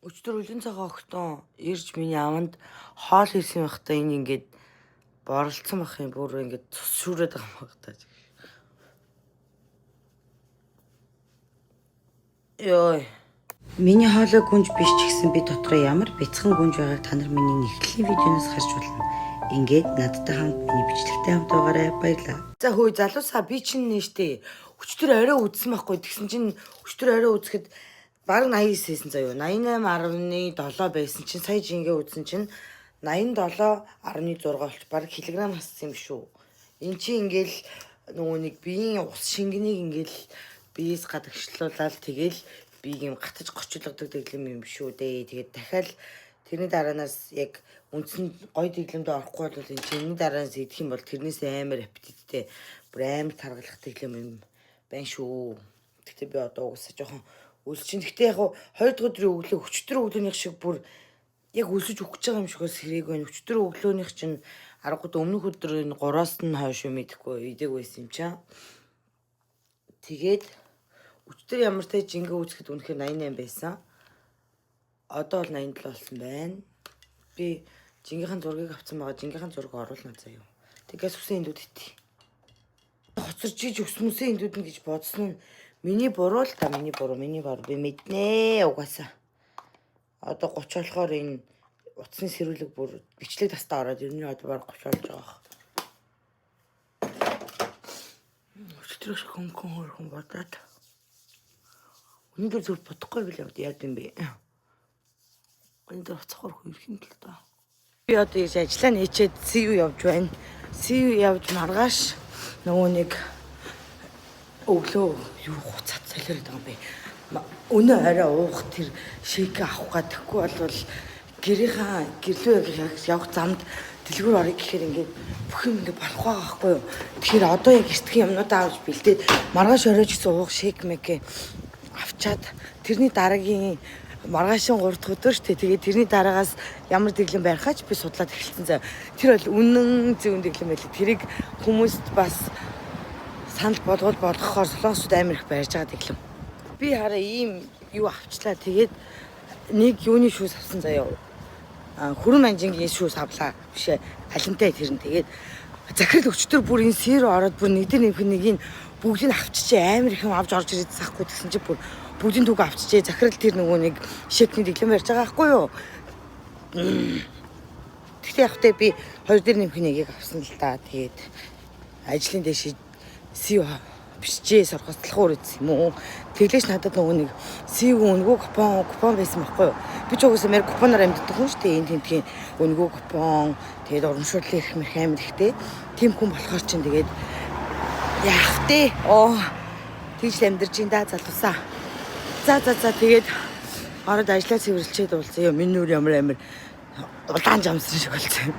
Өчтөр үлэн цагаан охтон ирж миний аманд хоол хийсэн байхдаа энэ ингээд боролцсон байх юм бүр ингээд цус шүүрээд байгаа юм багтаа. Йой. Миний хоолой гүнж биш ч гэсэн би дотроо ямар бяцхан гүнж байгааг та нар миний нэхлийн видеоноос харж болно. Ингээд надтай хамт миний бичлэгтэй хамт байгаарай. Баярлалаа. За хөөе залуусаа би чинь нээштэй өчтөр орой үзсэн байхгүй. Тэгсэн чинь өчтөр орой үзэхэд баг 89 хийсэн заяа. 88.7 байсан чинь сая жингээ үзсэн чинь 87.6 болчих. Баг килограмм хассан юм шүү. Энд чи ингээл нөгөө нэг биеийн ус шингэнийг ингээл биес гадагшлуулаад тэгэл би юм гатаж гочлогддог дэглэм юм шүү дээ. Тэгээд дахиад тэрний дараанаас яг үндсэн гой дэглэмд орохгүй бол энэ чиний дараанаас идэх юм бол тэрнээс амар аппетиттэй бүр амар таргалах дэглэм юм байна шүү. Гэхдээ би одоо угсаа жоохон өлчин. Гэхдээ яг 2 дахь өдрийн өглөө өчтөр өглөөнийх шиг бүр яг өлсөж өгч байгаа юм шигээс хэрэг байна. Өчтөр өглөөнийх чинь аргагүй өмнөх өдөр энэ 3-аас нь хойш мэдэхгүй идэг байсан юм чаа. Тэгээд өчтөр ямар ч жингээ үзэхэд үнэхээр 88 байсан. Одоо бол 87 болсон байна. Би жингийнхэн зургийг авсан байгаа. Жингийнхэн зураг оруулна заяа. Тэгээс үсэн индүүд итий. Хоцорж иж өсмөсөн индүүд нь гэж бодсон нь миний буруу л та миний буруу би мэднэ угаасаа. Одоо 30 болохоор энэ утасны сэрүүлэг бүр бичлэг тастаа ороод ер нь одоо баг 30 болж байгаа. Өчтөр шиг хөнгөн бодоод өнөөдөр зүр бодохгүй билээ яа гэм бэ? Өнөөдөр уцахаар хөрөх юм л доо. Би одоо ийж ажиллаа нээчээд CU явж байна. CU явж маргааш нөгөө нэг өглөө юу хуцаад солиороод байгаа юм бэ? Өнөө арай уух тэр шейк авах гэдэггүй бол гэрлөө явах замд дэлгүүр орё гэхээр ингээд бүх юм ингээд болох байгаа байхгүй юу? Тэгэхээр одоо яг эртхэн юмнуудаа авч бэлдээд маргааш оройч гэсэн уух шейк мэкэ авчаад тэрний дараагийн маргаашийн 3 дахь өдөр шүү дээ. Тэгээд тэрний дараагаас ямар дэглэм барихаач би судлаад эхэлсэн заа. Тэр бол үнэн зөв дэглэм байлээ. Тэрийг хүмүүст бас санал болгохоор солонгосууд амар их барьж байгаа дэглэм. Би хараа ийм юу авчлаа. Тэгээд нэг юуны шүүс авсан заяа. Хүрэн манжингийн шүүс авлаа. Бишээ алинтай тэр нь. Тэгээд захирал өчтөр бүр энэ сэр ороод бүр нэг дээр нэг бүгдийг авчижээ амар их юм авч орж ирээд сахгүй гэсэн чи бүр бүгдийн түүг авчижээ. Захирал тэр нөгөө нэг шекний дэглэм барьж байгаа байхгүй юу? Тэгтээ явахтай би 2 дээр нэмэх нэгийг авсан л да. Тэгээд ажлын дэш CU бичжээ сургалтлахуур үзсэн юм уу? Тэглэж надад нөгөө нэг CU өнгөө купон байсан байхгүй юу? Би ч угсаа мэр купоноор амьддаг хүн шүү дээ. Энд тентгийн өнгөө купон тэгээд урамшууллын их мэрх амир ихтэй. Тим хүн болохоор чинь тэгээд яах вэ? Тийж амьдарч ин да залуусаа. За тэгээд ороод ажиллаа цэвэрлчээд уулзъя. Миний нүр ямар амир улаан жамсан шиг болсон.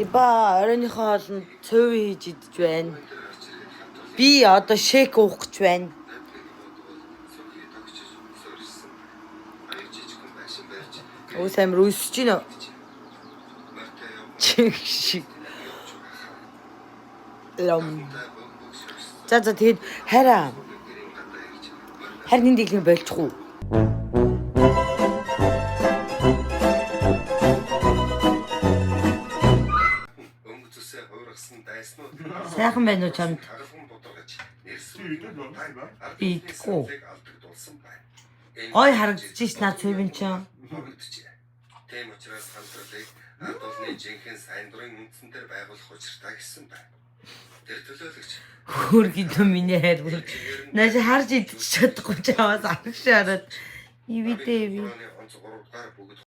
Иба оройныхоо олон цөв хийж идэж байна. Би одоо шейк уух гэж байна. Өөс амир өсөж гинэ. Чиг. За тэгээд харин энэ дэглэм болчихгүй. Сайхан байна уу чамд? Идэггүй. Гой харагдчихс наа цэвэн чинь. Тийм учраас хамтлагийг ард олны жинхэнэ сайн дурын үндсэн дээр байгуулах учиртай гэсэн байна. Тэр төлөөлөгч хөргөд миний хайр бүр нааш харж идчих чадахгүй ч аваас аргаш хараад ивэдээ.